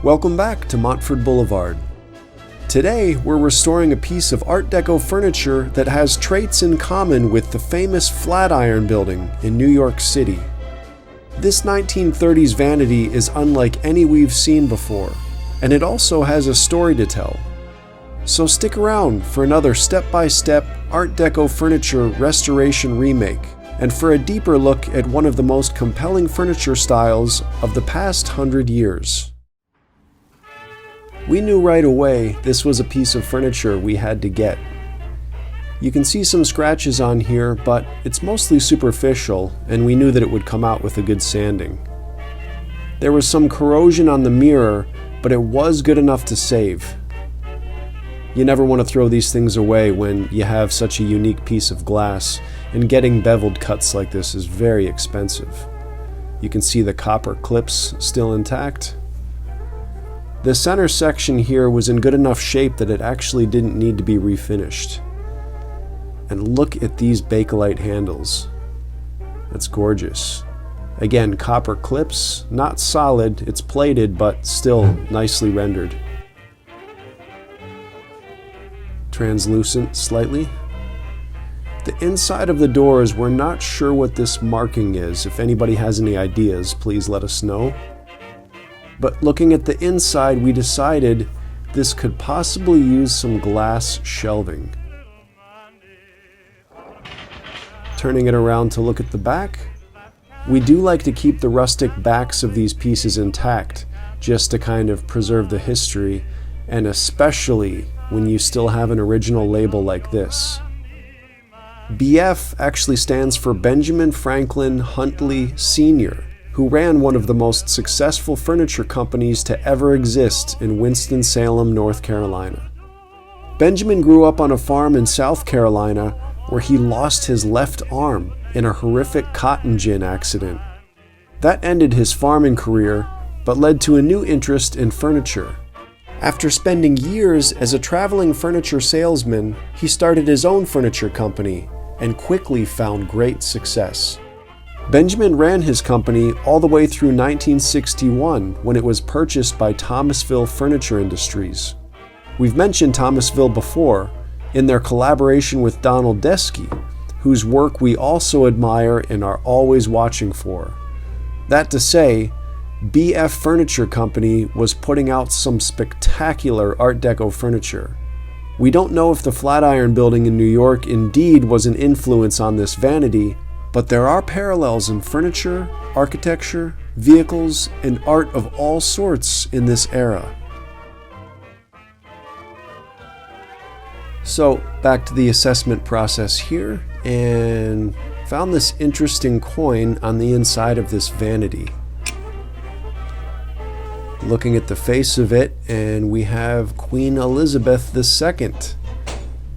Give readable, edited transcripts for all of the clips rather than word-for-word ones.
Welcome back to Montford Boulevard. Today, we're restoring a piece of Art Deco furniture that has traits in common with the famous Flatiron Building in New York City. This 1930s vanity is unlike any we've seen before, and it also has a story to tell. So stick around for another step-by-step Art Deco furniture restoration remake, and for a deeper look at one of the most compelling furniture styles of the past 100 years. We knew right away this was a piece of furniture we had to get. You can see some scratches on here, but it's mostly superficial, and we knew that it would come out with a good sanding. There was some corrosion on the mirror, but it was good enough to save. You never want to throw these things away when you have such a unique piece of glass, and getting beveled cuts like this is very expensive. You can see the copper clips still intact. The center section here was in good enough shape that it actually didn't need to be refinished. And look at these Bakelite handles. That's gorgeous. Again, copper clips, not solid, it's plated, but still nicely rendered. Translucent slightly. The inside of the doors, we're not sure what this marking is. If anybody has any ideas, please let us know. But looking at the inside, we decided this could possibly use some glass shelving. Turning it around to look at the back, we do like to keep the rustic backs of these pieces intact, just to kind of preserve the history, and especially when you still have an original label like this. BF actually stands for Benjamin Franklin Huntley Sr., who ran one of the most successful furniture companies to ever exist in Winston-Salem, North Carolina. Benjamin grew up on a farm in South Carolina where he lost his left arm in a horrific cotton gin accident. That ended his farming career, but led to a new interest in furniture. After spending years as a traveling furniture salesman, he started his own furniture company and quickly found great success. Benjamin ran his company all the way through 1961 when it was purchased by Thomasville Furniture Industries. We've mentioned Thomasville before in their collaboration with Donald Desky, whose work we also admire and are always watching for. That to say, BF Furniture Company was putting out some spectacular Art Deco furniture. We don't know if the Flatiron Building in New York indeed was an influence on this vanity, but there are parallels in furniture, architecture, vehicles, and art of all sorts in this era. So, back to the assessment process here, and found this interesting coin on the inside of this vanity. Looking at the face of it, and we have Queen Elizabeth II.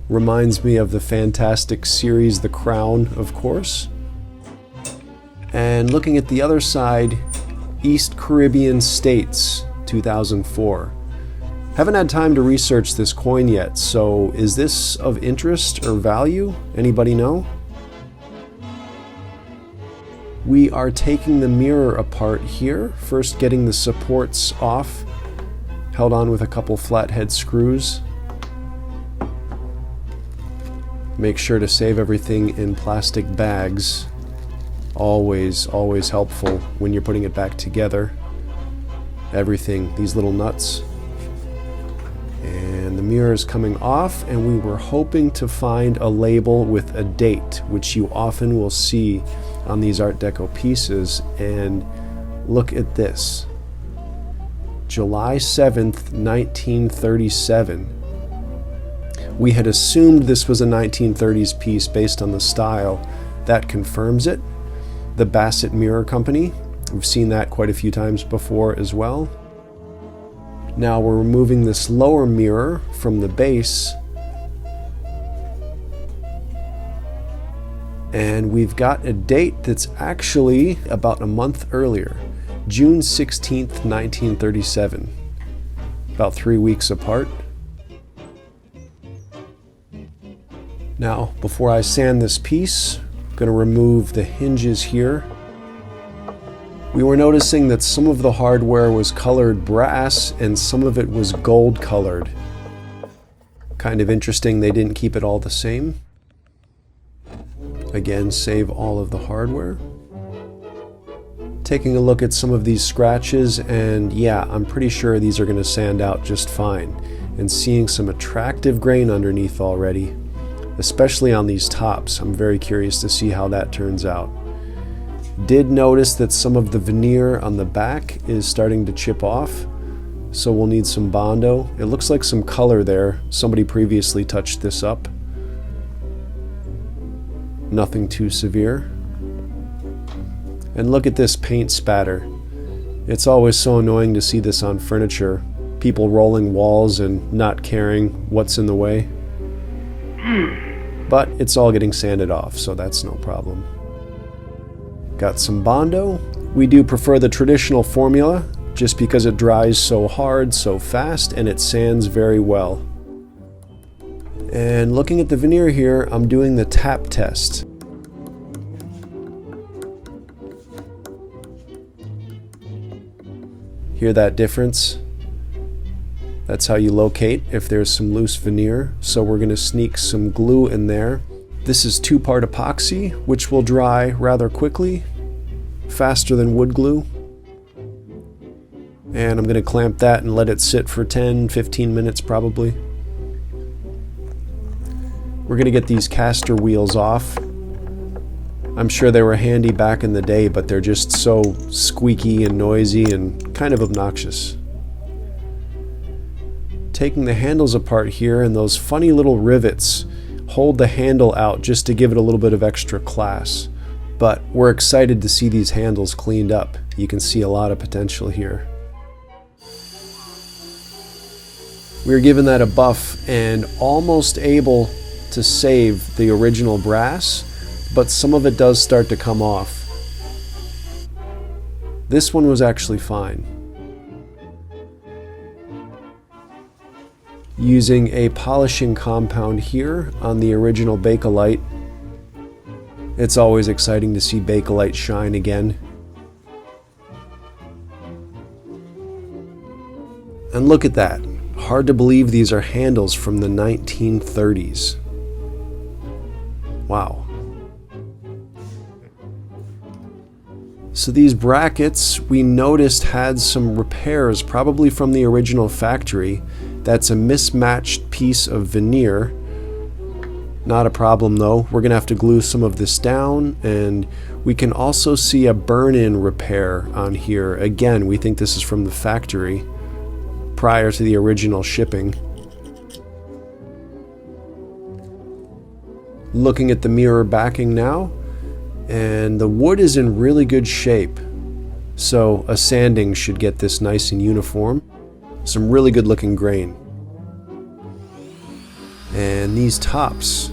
Reminds me of the fantastic series The Crown, of course. And looking at the other side, East Caribbean States, 2004. Haven't had time to research this coin yet, so is this of interest or value? Anybody know? We are taking the mirror apart here, first getting the supports off, held on with a couple flathead screws. Make sure to save everything in plastic bags. Always helpful when you're putting it back together. Everything, these little nuts. And the mirror is coming off, and we were hoping to find a label with a date, which you often will see on these Art Deco pieces. And look at this. July 7th, 1937. We had assumed this was a 1930s piece based on the style. That confirms it. The Bassett Mirror Company. We've seen that quite a few times before as well. Now we're removing this lower mirror from the base. And we've got a date that's actually about a month earlier. June 16th, 1937. About 3 weeks apart. Now, before I sand this piece, I'm going to remove the hinges here. We were noticing that some of the hardware was colored brass and some of it was gold colored. Kind of interesting they didn't keep it all the same. Again, save all of the hardware. Taking a look at some of these scratches, and yeah, I'm pretty sure these are going to sand out just fine. And seeing some attractive grain underneath already, especially on these tops. I'm very curious to see how that turns out. Did notice that some of the veneer on the back is starting to chip off, so we'll need some Bondo. It looks like some color there. Somebody previously touched this up. Nothing too severe. And look at this paint spatter. It's always so annoying to see this on furniture. People rolling walls and not caring what's in the way. But it's all getting sanded off, so that's no problem. Got some Bondo. We do prefer the traditional formula just because it dries so hard, so fast, and it sands very well. And looking at the veneer here, I'm doing the tap test. Hear that difference? That's how you locate if there's some loose veneer. So we're going to sneak some glue in there. This is 2-part epoxy, which will dry rather quickly, faster than wood glue. And I'm going to clamp that and let it sit for 10-15 minutes probably. We're going to get these caster wheels off. I'm sure they were handy back in the day, but they're just so squeaky and noisy and kind of obnoxious. Taking the handles apart here, and those funny little rivets hold the handle out just to give it a little bit of extra class. But we're excited to see these handles cleaned up. You can see a lot of potential here. We were given that a buff and almost able to save the original brass, but some of it does start to come off. This one was actually fine. Using a polishing compound here on the original Bakelite. It's always exciting to see Bakelite shine again. And look at that. Hard to believe these are handles from the 1930s. Wow. So these brackets we noticed had some repairs, probably from the original factory. That's a mismatched piece of veneer. Not a problem though. We're gonna have to glue some of this down, and we can also see a burn-in repair on here. Again, we think this is from the factory prior to the original shipping. Looking at the mirror backing now, and the wood is in really good shape, so a sanding should get this nice and uniform. Some really good looking grain. And these tops,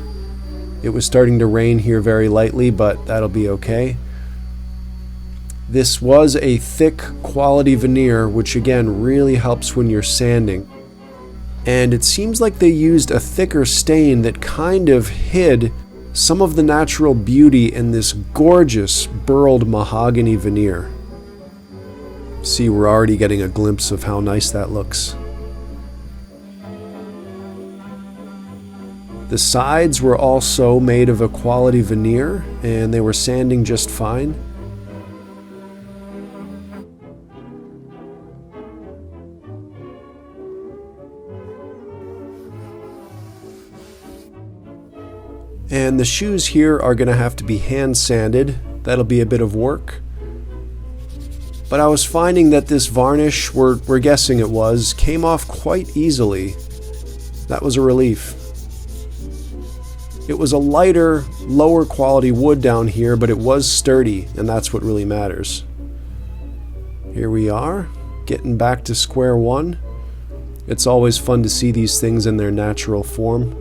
it was starting to rain here very lightly, but that'll be okay. This was a thick quality veneer, which again really helps when you're sanding. And it seems like they used a thicker stain that kind of hid some of the natural beauty in this gorgeous burled mahogany veneer. See, we're already getting a glimpse of how nice that looks. The sides were also made of a quality veneer, and they were sanding just fine. And the shoes here are going to have to be hand sanded. That'll be a bit of work. But I was finding that this varnish, we're guessing it was, came off quite easily. That was a relief. It was a lighter, lower quality wood down here, but it was sturdy, and that's what really matters. Here we are, getting back to square one. It's always fun to see these things in their natural form.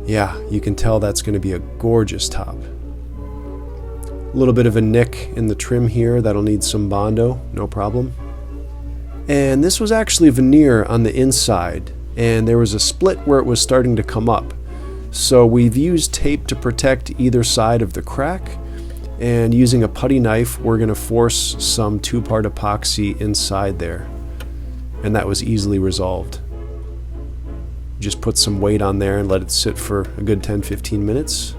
Yeah, you can tell that's going to be a gorgeous top. A little bit of a nick in the trim here, that'll need some Bondo, no problem. And this was actually veneer on the inside, and there was a split where it was starting to come up. So we've used tape to protect either side of the crack, and using a putty knife we're going to force some 2-part epoxy inside there, and that was easily resolved. Just put some weight on there and let it sit for a good 10-15 minutes.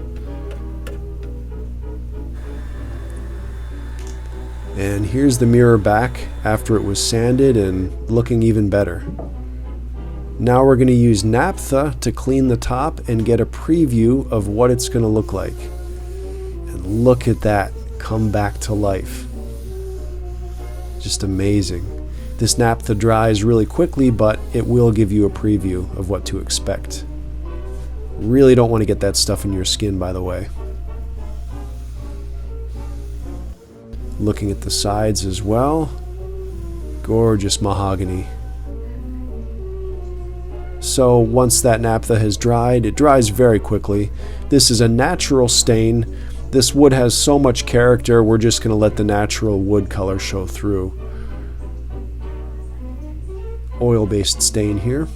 And here's the mirror back after it was sanded and looking even better. Now we're going to use naphtha to clean the top and get a preview of what it's going to look like. And look at that come back to life. Just amazing. This naphtha dries really quickly, but it will give you a preview of what to expect. Really don't want to get that stuff in your skin, by the way. Looking at the sides as well. Gorgeous mahogany. So once that naphtha has dried, it dries very quickly. This is a natural stain. This wood has so much character, we're just going to let the natural wood color show through. Oil-based stain here.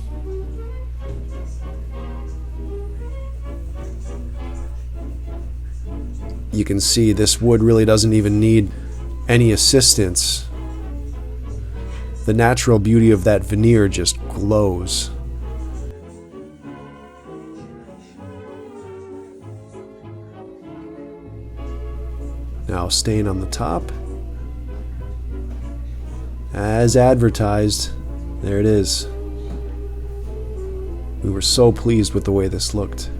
You can see this wood really doesn't even need any assistance. The natural beauty of that veneer just glows. Now stain on the top. As advertised. There it is. We were so pleased with the way this looked.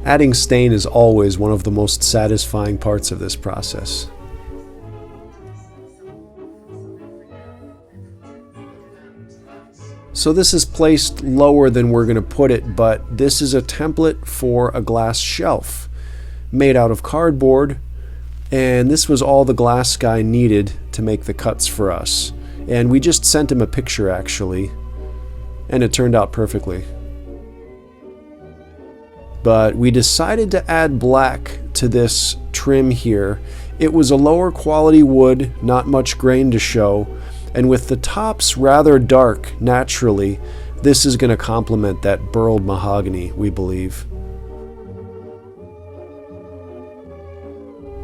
Adding stain is always one of the most satisfying parts of this process. So this is placed lower than we're going to put it, but this is a template for a glass shelf made out of cardboard, and this was all the glass guy needed to make the cuts for us. And we just sent him a picture actually, and it turned out perfectly. But we decided to add black to this trim here. It was a lower quality wood, not much grain to show, and with the tops rather dark naturally, this is going to complement that burled mahogany, we believe.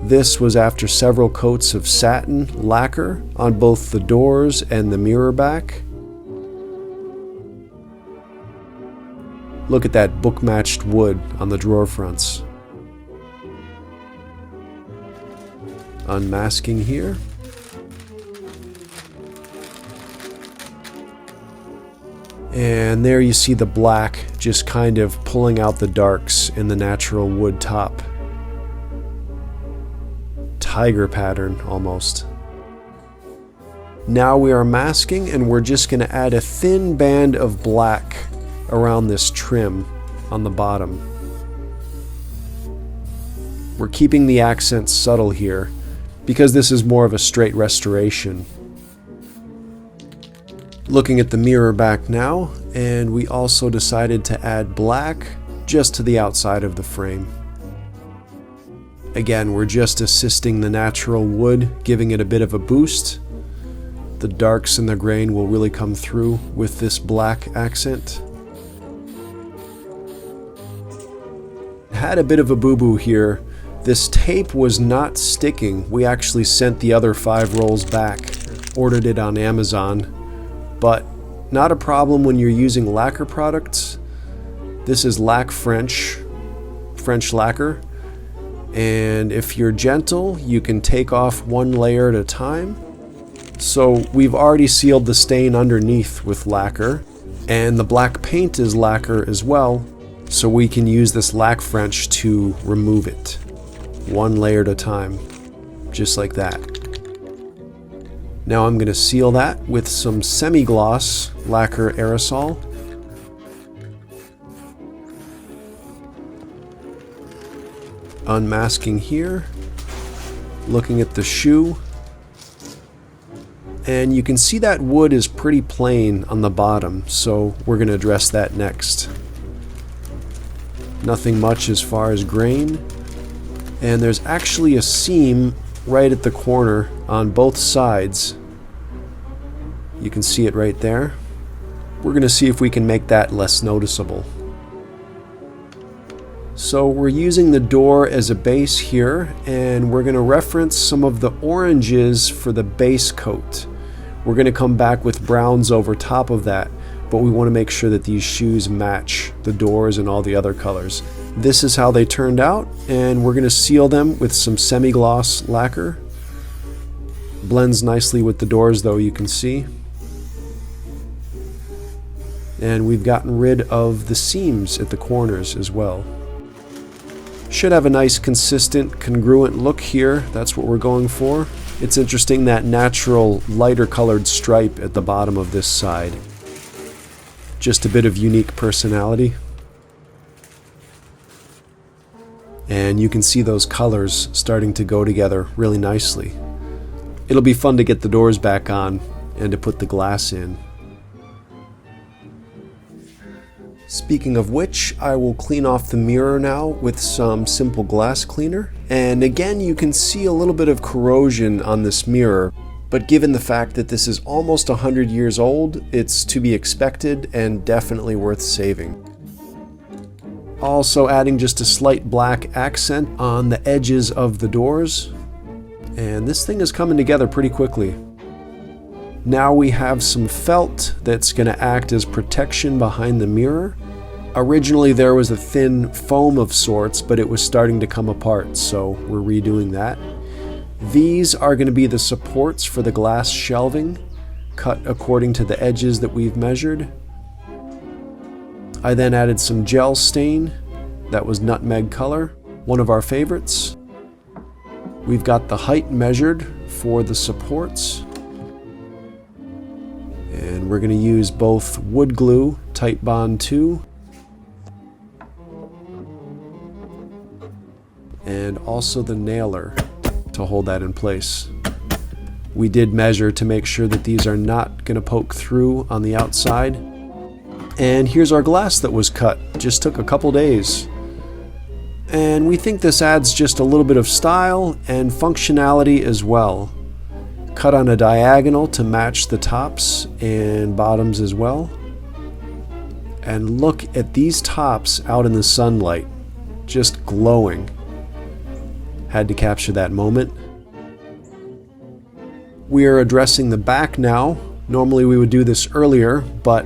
This was after several coats of satin lacquer on both the doors and the mirror back. Look at that book-matched wood on the drawer fronts. Unmasking here. And there you see the black just kind of pulling out the darks in the natural wood top. Tiger pattern almost. Now we are masking, and we're just going to add a thin band of black around this trim on the bottom. We're keeping the accents subtle here because this is more of a straight restoration. Looking at the mirror back now, and we also decided to add black just to the outside of the frame. Again, we're just assisting the natural wood, giving it a bit of a boost. The darks in the grain will really come through with this black accent. Had a bit of a boo-boo here. This tape was not sticking. We actually sent the other 5 rolls back, ordered it on Amazon, but not a problem when you're using lacquer products. This is Lacquer French lacquer. And if you're gentle, you can take off 1 layer at a time. So we've already sealed the stain underneath with lacquer, and the black paint is lacquer as well, so we can use this Lacquer French to remove it. 1 layer at a time, just like that. Now I'm going to seal that with some semi-gloss lacquer aerosol. Unmasking here, looking at the shoe, and you can see that wood is pretty plain on the bottom, so we're going to address that next. Nothing much as far as grain, and there's actually a seam right at the corner on both sides. You can see it right there. We're going to see if we can make that less noticeable. So we're using the door as a base here, and we're going to reference some of the oranges for the base coat. We're going to come back with browns over top of that, but we want to make sure that these shoes match the doors and all the other colors. This is how they turned out, and we're going to seal them with some semi-gloss lacquer. Blends nicely with the doors though, you can see. And we've gotten rid of the seams at the corners as well. Should have a nice consistent congruent look here. That's what we're going for. It's interesting, that natural lighter colored stripe at the bottom of this side. Just a bit of unique personality. And you can see those colors starting to go together really nicely. It'll be fun to get the doors back on and to put the glass in. Speaking of which, I will clean off the mirror now with some simple glass cleaner. And again, you can see a little bit of corrosion on this mirror, but given the fact that this is almost 100 years old, it's to be expected and definitely worth saving. Also adding just a slight black accent on the edges of the doors. And this thing is coming together pretty quickly. Now we have some felt that's going to act as protection behind the mirror. Originally there was a thin foam of sorts, but it was starting to come apart, so we're redoing that. These are going to be the supports for the glass shelving, cut according to the edges that we've measured. I then added some gel stain, that was nutmeg color, one of our favorites. We've got the height measured for the supports. And we're going to use both wood glue, Tight Bond 2, and also the nailer to hold that in place. We did measure to make sure that these are not going to poke through on the outside. And here's our glass that was cut. Just took a couple days. And we think this adds just a little bit of style and functionality as well. Cut on a diagonal to match the tops and bottoms as well. And look at these tops out in the sunlight, just glowing. Had to capture that moment. We are addressing the back now. Normally we would do this earlier, but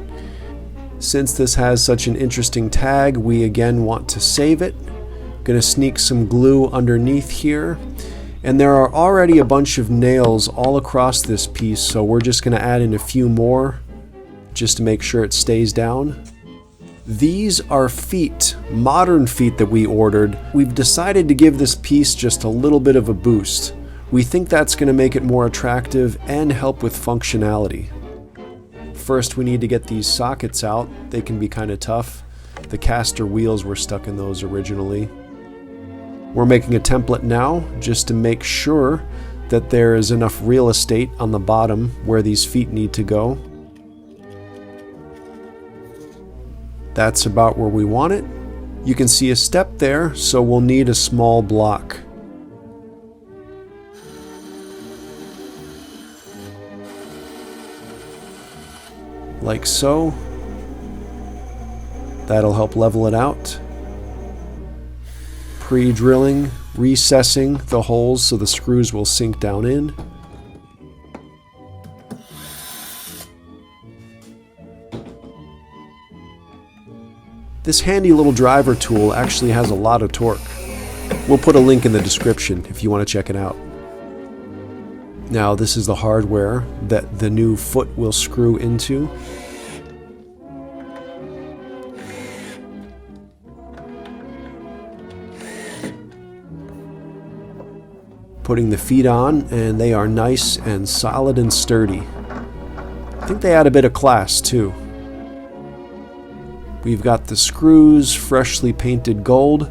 since this has such an interesting tag, we again want to save it. Gonna sneak some glue underneath here. And there are already a bunch of nails all across this piece, so we're just gonna add in a few more just to make sure it stays down. These are feet, modern feet that we ordered. We've decided to give this piece just a little bit of a boost. We think that's going to make it more attractive and help with functionality. First, we need to get these sockets out. They can be kind of tough. The caster wheels were stuck in those originally. We're making a template now just to make sure that there is enough real estate on the bottom where these feet need to go. That's about where we want it. You can see a step there, so we'll need a small block. Like so. That'll help level it out. Pre-drilling, recessing the holes so the screws will sink down in. This handy little driver tool actually has a lot of torque. We'll put a link in the description if you want to check it out. Now this is the hardware that the new foot will screw into. Putting the feet on, and they are nice and solid and sturdy. I think they add a bit of class too. We've got the screws freshly painted gold,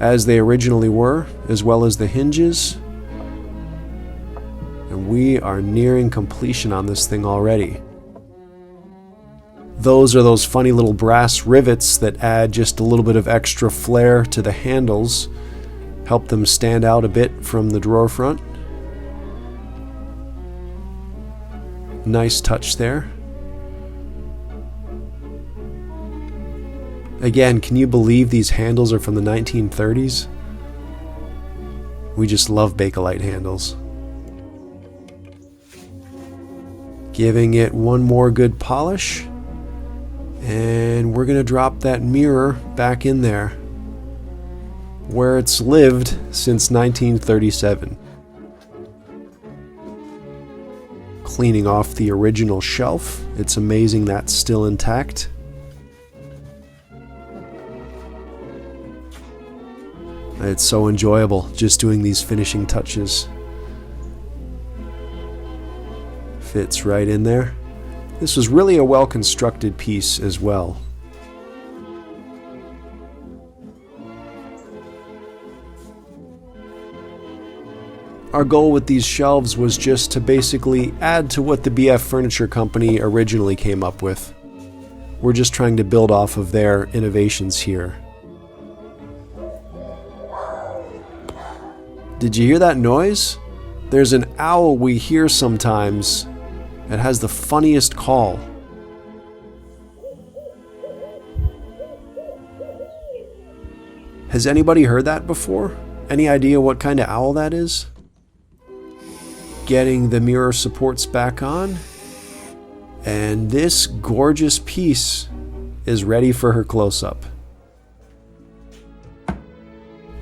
as they originally were, as well as the hinges. And we are nearing completion on this thing already. Those are those funny little brass rivets that add just a little bit of extra flair to the handles, help them stand out a bit from the drawer front. Nice touch there. Again, can you believe these handles are from the 1930s? We just love Bakelite handles. Giving it one more good polish. And we're going to drop that mirror back in there, where it's lived since 1937. Cleaning off the original shelf. It's amazing that's still intact. It's so enjoyable just doing these finishing touches. Fits right in there. This was really a well-constructed piece as well. Our goal with these shelves was just to basically add to what the BF Furniture Company originally came up with. We're just trying to build off of their innovations here. Did you hear that noise? There's an owl we hear sometimes. It has the funniest call. Has anybody heard that before? Any idea what kind of owl that is? Getting the mirror supports back on. And this gorgeous piece is ready for her close-up.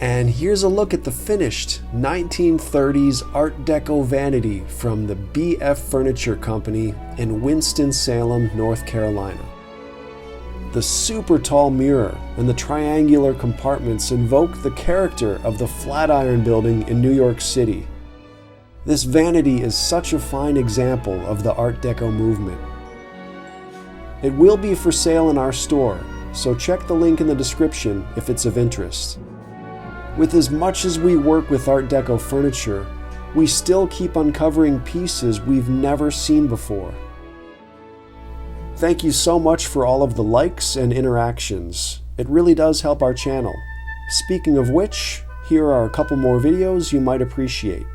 And here's a look at the finished 1930s Art Deco vanity from the BF Furniture Company in Winston-Salem, North Carolina. The super tall mirror and the triangular compartments invoke the character of the Flatiron Building in New York City. This vanity is such a fine example of the Art Deco movement. It will be for sale in our store, so check the link in the description if it's of interest. With as much as we work with Art Deco furniture, we still keep uncovering pieces we've never seen before. Thank you so much for all of the likes and interactions. It really does help our channel. Speaking of which, here are a couple more videos you might appreciate.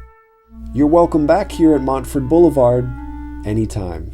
You're welcome back here at Montford Boulevard anytime.